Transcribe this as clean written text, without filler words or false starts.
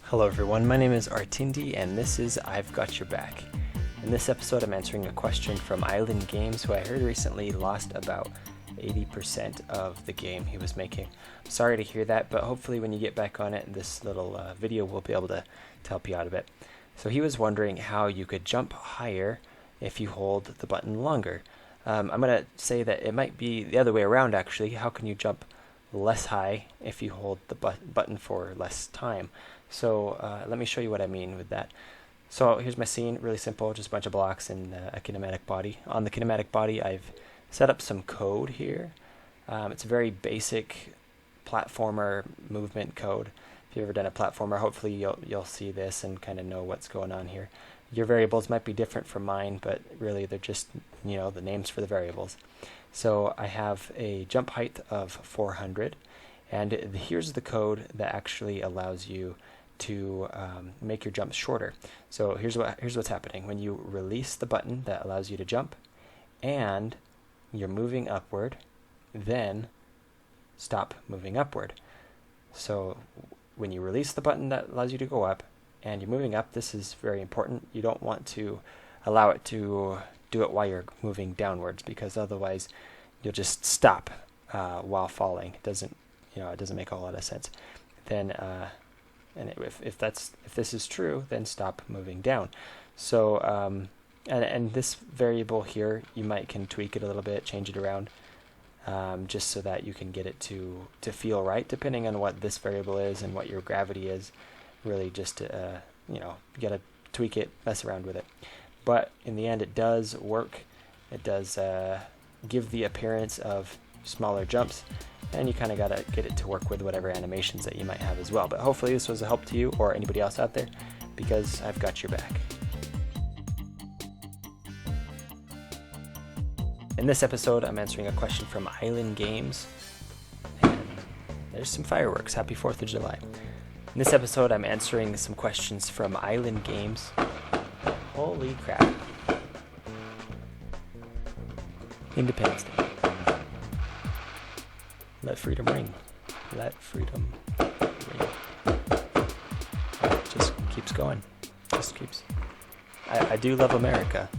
Hello everyone, my name is Artindi and this is I've Got Your Back. In this episode I'm answering a question from Island Games, who I heard recently lost about 80% of the game he was making. Sorry to hear that, but hopefully when you get back on it, this little video will be able to help you out a bit. So he was wondering how you could jump higher if you hold the button longer. I'm going to say that it might be the other way around actually. How can you jump less high if you hold the button for less time? So let me show you what I mean with that. So here's my scene, really simple, just a bunch of blocks and a kinematic body. On the kinematic body I've set up some code here. It's a very basic platformer movement code. If you've ever done a platformer, hopefully you'll see this and kind of know what's going on here. Your variables might be different from mine, but really they're just, the names for the variables. So I have a jump height of 400, and here's the code that actually allows you to make your jumps shorter. So here's what's happening. When you release the button that allows you to jump and you're moving upward, then stop moving upward. So when you release the button that allows you to go up and you're moving up, this is very important. You don't want to allow it to do it while you're moving downwards, because otherwise you'll just stop while falling. It doesn't make a lot of sense. Then and if this is true, then stop moving down. So and this variable here, you can tweak it a little bit, change it around, just so that you can get it to feel right, depending on what this variable is and what your gravity is. Really, just you gotta tweak it, mess around with it. But in the end, it does work. It does give the appearance of smaller jumps, and you kind of got to get it to work with whatever animations that you might have as well. But hopefully this was a help to you or anybody else out there, because I've got your back. In this episode, I'm answering a question from Island Games, and there's some fireworks. Happy 4th of July. In this episode, I'm answering some questions from Island Games. Holy crap. Independence Day. Let freedom ring. Let freedom ring. It just keeps going. Just keeps. I do love America.